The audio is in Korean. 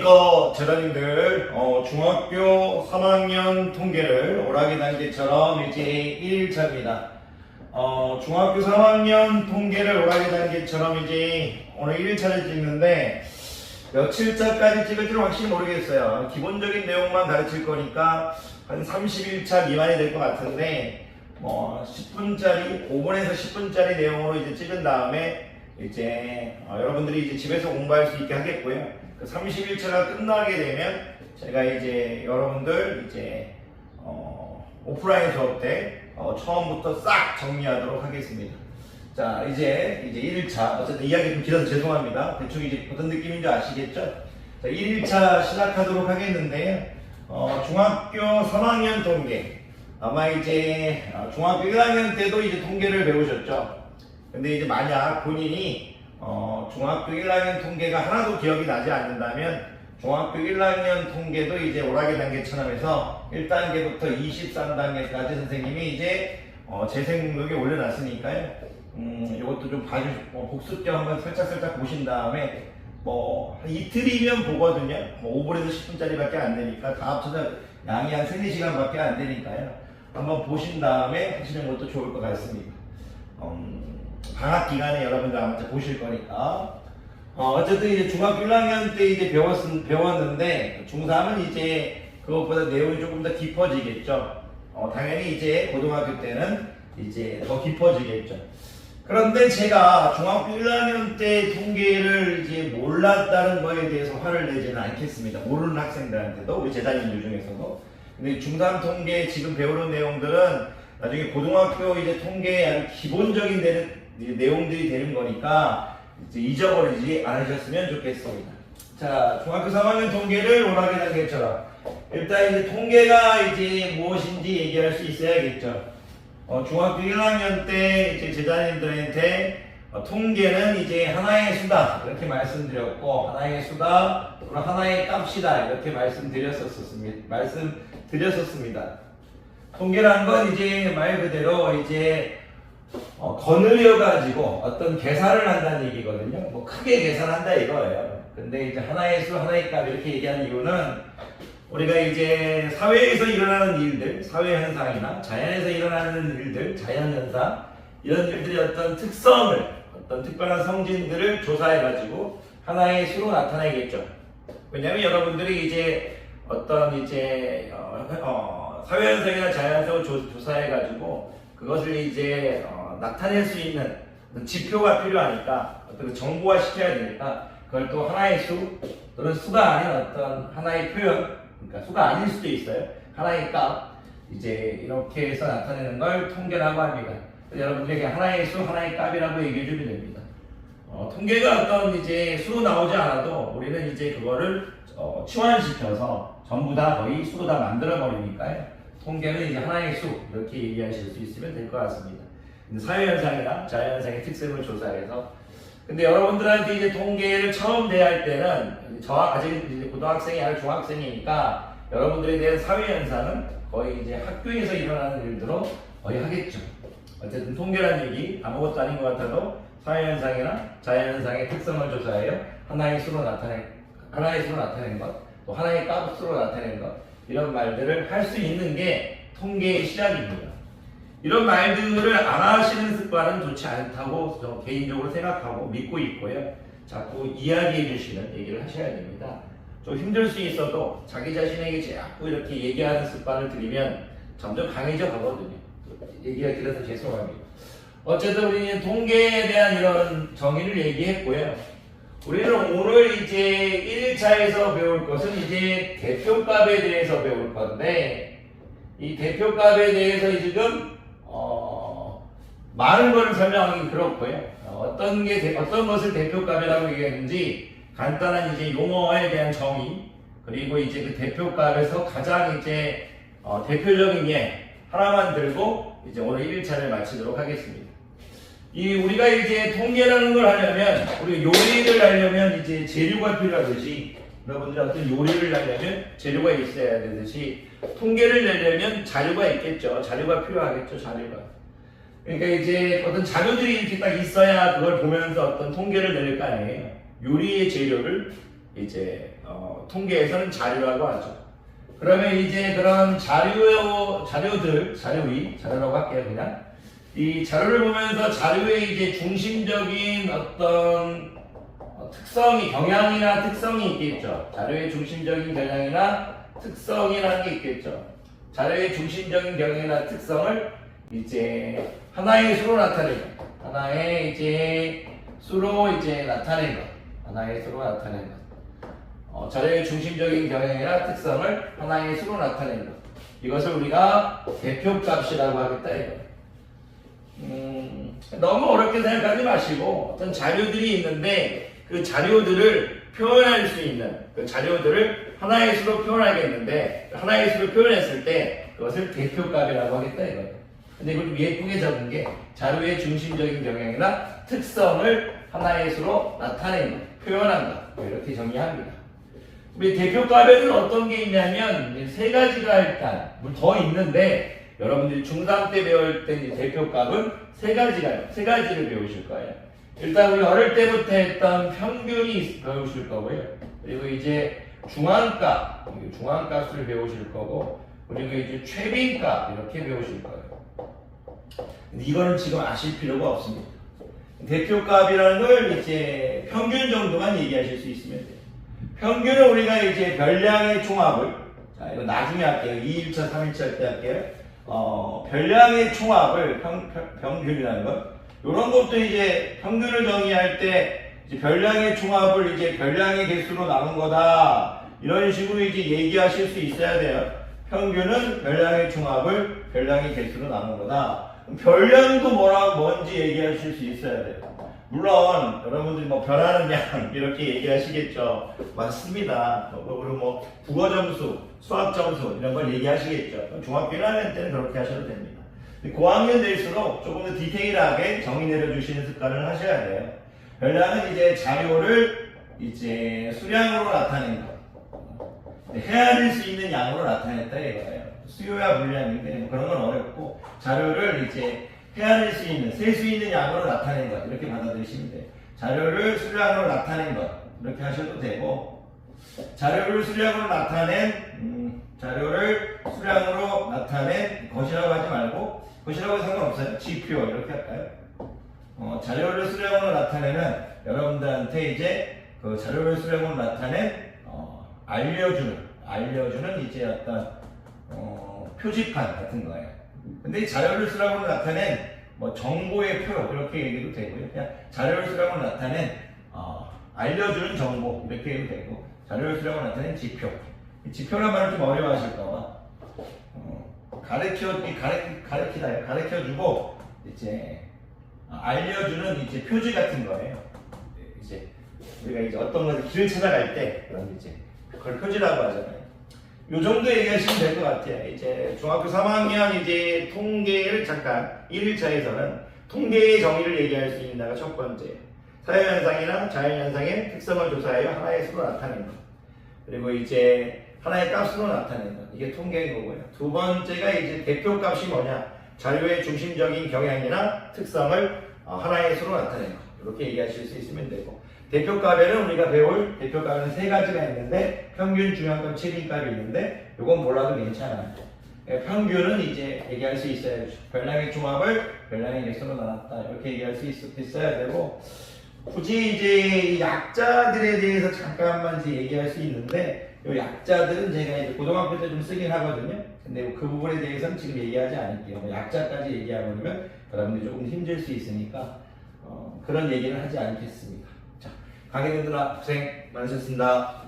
안녕하십니까 재단님들. 중학교 3학년 통계를 오락기 단계처럼 이제 1일차입니다. 중학교 3학년 통계를 오락기 단계처럼 이제 오늘 1일차를 찍는데 며칠차까지 찍을지는 확실히 모르겠어요. 기본적인 내용만 가르칠 거니까 한 31차 미만이 될 것 같은데 10분짜리 5분에서 10분짜리 내용으로 이제 찍은 다음에 이제 여러분들이 이제 집에서 공부할 수 있게 하겠고요. 그 31차가 끝나게 되면 제가 이제 여러분들 이제 오프라인 수업 때 처음부터 싹 정리하도록 하겠습니다. 자, 이제 1일차 어쨌든 이야기 좀 길어서 죄송합니다. 대충 이제 어떤 느낌인지 아시겠죠? 자, 1일차 시작하도록 하겠는데요. 중학교 3학년 통계 아마 이제 중학교 1학년 때도 이제 통계를 배우셨죠? 근데 이제 만약 본인이 중학교 1학년 통계가 하나도 기억이 나지 않는다면 중학교 1학년 통계도 이제 오락기 단계처럼 해서 1단계부터 23단계까지 선생님이 이제 재생 목록에 올려놨으니까요. 이것도 좀 봐주시고 복습 겸 한번 살짝 보신 다음에 한 이틀이면 보거든요. 5분에서 10분짜리밖에 안 되니까 다 합쳐서 양이 한 3-4시간밖에 안 되니까요. 한번 보신 다음에 하시는 것도 좋을 것 같습니다. 방학 기간에 여러분들 아마 보실 거니까. 어쨌든 이제 중학교 1학년 때 이제 배웠는데 중3은 이제 그것보다 내용이 조금 더 깊어지겠죠. 당연히 이제 고등학교 때는 이제 더 깊어지겠죠. 그런데 제가 중학교 1학년 때 통계를 이제 몰랐다는 거에 대해서 화를 내지는 않겠습니다. 모르는 학생들한테도, 우리 제자님들 중에서도. 근데 중3 통계 지금 배우는 내용들은 나중에 고등학교 이제 통계에 아주 기본적인 내용들이 되는 거니까 이제 잊어버리지 않으셨으면 좋겠습니다. 자, 중학교 3학년 통계를 오락기 단계처럼 일단 이제 통계가 이제 무엇인지 얘기할 수 있어야겠죠. 중학교 1학년 때 이제 제자님들한테 통계는 이제 하나의 수다 이렇게 말씀드렸고 하나의 수다 또는 하나의 값이다 이렇게 말씀드렸었습니다. 통계란 건 이제 말 그대로 이제 거느려 가지고 어떤 계산을 한다는 얘기거든요. 뭐 크게 계산한다 이거예요. 근데 이제 하나의 수 하나의 값 이렇게 얘기하는 이유는 우리가 이제 사회에서 일어나는 일들, 사회 현상이나 자연에서 일어나는 일들, 자연 현상 이런 일들의 어떤 특성을, 어떤 특별한 성질들을 조사해 가지고 하나의 수로 나타내겠죠. 왜냐하면 여러분들이 이제 어떤 이제 사회 현상이나 자연 현상을 조사해 가지고 그것을 이제 나타낼 수 있는 지표가 필요하니까 어떤 정보화 시켜야 되니까 그걸 또 하나의 수 또는 수가 아닌 어떤 하나의 표현, 그러니까 수가 아닐 수도 있어요. 하나의 값 이제 이렇게 해서 나타내는 걸 통계라고 합니다. 여러분들에게 하나의 수, 하나의 값이라고 얘기해 주면 됩니다. 통계가 어떤 이제 수로 나오지 않아도 우리는 이제 그거를 치환시켜서 전부 다 거의 수로 다 만들어 버리니까요. 통계는 이제 하나의 수 이렇게 얘기하실 수 있으면 될 것 같습니다. 사회현상이나 자연현상의 특성을 조사해서 근데 여러분들한테 이제 통계를 처음 대할 때는 아직 이제 고등학생이 아니라 중학생이니까 여러분들에 대한 사회현상은 거의 이제 학교에서 일어나는 일들로 거의 하겠죠. 어쨌든 통계라는 얘기 아무것도 아닌 것 같아도 사회현상이나 자연현상의 특성을 조사하여 하나의 수로 나타낸 것, 또 하나의 값으로 나타낸 것 이런 말들을 할 수 있는 게 통계의 시작입니다. 이런 말들을 안 하시는 습관은 좋지 않다고 저 개인적으로 생각하고 믿고 있고요. 자꾸 이야기해 주시는 얘기를 하셔야 됩니다. 좀 힘들 수 있어도 자기 자신에게 자꾸 이렇게 얘기하는 습관을 들이면 점점 강해져 가거든요. 얘기가 길어서 죄송합니다. 어쨌든 우리는 통계에 대한 이런 정의를 얘기했고요. 우리는 오늘 이제 1일차에서 배울 것은 이제 대표값에 대해서 배울 건데 이 대표값에 대해서 지금 많은 것을 설명하기 그렇고요. 어떤 것을 대표값이라고 얘기했는지 간단한 이제 용어에 대한 정의 그리고 이제 그 대표값에서 가장 이제 대표적인 예 하나만 들고 이제 오늘 1일차를 마치도록 하겠습니다. 우리가 이제 통계라는 걸 하려면 우리 요리를 하려면 이제 재료가 필요하듯이 여러분들이 어떤 요리를 하려면 재료가 있어야 되듯이 통계를 내려면 자료가 있겠죠. 자료가 필요하겠죠. 자료가. 그러니까 이제 어떤 자료들이 이렇게 딱 있어야 그걸 보면서 어떤 통계를 내릴 거 아니에요. 요리의 재료를 이제 통계에서는 자료라고 하죠. 그러면 이제 그런 자료라고 할게요, 그냥. 이 자료를 보면서 자료의 이제 중심적인 어떤 경향이나 특성이 있겠죠. 자료의 중심적인 경향이나 특성이라는 게 있겠죠. 자료의 중심적인 경향이나 특성을 이제 하나의 수로 나타내는 것. 하나의 수로 나타낸 것. 자료의 중심적인 경향이나 특성을 하나의 수로 나타낸 것. 이것을 우리가 대표값이라고 하겠다 이거예요. 너무 어렵게 생각하지 마시고 어떤 자료들이 있는데 그 자료들을 표현할 수 있는 그 자료들을 하나의 수로 표현하겠는데 하나의 수로 표현했을 때 그것을 대표값이라고 하겠다 이거예요. 근데 이걸 좀 예쁘게 적은 게 자료의 중심적인 경향이나 특성을 하나의 수로 나타낸 것, 표현한 것 이렇게 정의합니다. 우리 대표값에는 어떤 게 있냐면 세 가지가 일단 더 있는데 여러분들이 중3 때 배울 때 대표값은 세 가지를 배우실 거예요. 일단 우리 어릴 때부터 했던 평균이 배우실 거고요. 그리고 이제 중앙값을 배우실 거고, 그리고 이제 최빈값 이렇게 배우실 거예요. 근데 이거는 지금 아실 필요가 없습니다. 대표값이라는 걸 이제 평균 정도만 얘기하실 수 있으면 돼요. 평균은 우리가 이제 별량의 총합을, 자, 이거 나중에 할게요. 2일차, 3일차 할 때 할게요. 별량의 총합을 평균이라는 것. 이런 것도 이제 평균을 정의할 때 이제 별량의 총합을 이제 별량의 개수로 나눈 거다. 이런 식으로 이제 얘기하실 수 있어야 돼요. 평균은 별량의 총합을 별량의 개수로 나눈 거다. 별량도 뭔지 얘기하실 수 있어야 돼요. 물론 여러분들이 뭐 변하는 양 이렇게 얘기하시겠죠. 맞습니다. 그리고 국어 점수, 수학 점수 이런 걸 얘기하시겠죠. 중학교 1학년 때는 그렇게 하셔도 됩니다. 고학년 될수록 조금 더 디테일하게 정의 내려주시는 습관을 하셔야 돼요. 별량은 이제 자료를 이제 수량으로 나타낸 것, 헤아릴 수 있는 양으로 나타냈다 이거예요. 수요야 물량인데 그런 건 어렵고 자료를 이제 헤아릴 수 있는, 셀 수 있는 양으로 나타낸 것 이렇게 받아들이시면 돼요. 자료를 수량으로 나타낸 것 이렇게 하셔도 되고, 자료를 수량으로 나타낸 것이라고 하지 말고, 것이라고 상관없어요. 지표 이렇게 할까요? 자료를 수량으로 나타내는 여러분들한테 이제 그 자료를 수량으로 나타낸 알려주는 이제 어떤 표지판 같은 거예요. 근데 이 자료를 수량으로 나타낸 정보의 표 이렇게 얘기도 되고요. 그냥 자료를 수량으로 나타낸 알려주는 정보 이렇게 해도 되고, 자료를 수량으로 나타낸 지표. 이 지표란 말을 좀 어려워하실까봐 가르쳐주고 이제 알려주는 이제 표지 같은 거예요. 이제 우리가 이제 어떤 것을 길을 찾아갈 때 그런 이제 그걸 표지라고 하잖아요. 요 정도 얘기하시면 될 것 같아요. 이제 중학교 3학년 이제 통계를 잠깐 1일차에서는 통계의 정의를 얘기할 수 있는 데가 첫 번째. 사회현상이나 자연현상의 특성을 조사하여 하나의 수로 나타낸 것. 그리고 이제 하나의 값으로 나타낸 것. 이게 통계인 거고요. 두 번째가 이제 대표값이 뭐냐. 자료의 중심적인 경향이나 특성을 하나의 수로 나타낸 것. 이렇게 얘기하실 수 있으면 되고. 대표값에는 우리가 배울 대표값은 세 가지가 있는데, 평균, 중앙값, 최빈값이 있는데, 이건 몰라도 괜찮아요. 평균은 이제 얘기할 수 있어야죠. 별량의 종합을 별량의 개수로 나눴다. 이렇게 얘기할 수 있어야 되고, 굳이 이제 이 약자들에 대해서 잠깐만 이제 얘기할 수 있는데, 이 약자들은 제가 이제 고등학교 때 좀 쓰긴 하거든요. 근데 그 부분에 대해서는 지금 얘기하지 않을게요. 약자까지 얘기하면 여러분들이 조금 힘들 수 있으니까 그런 얘기는 하지 않겠습니다. 자, 강의분들아 고생 많으셨습니다.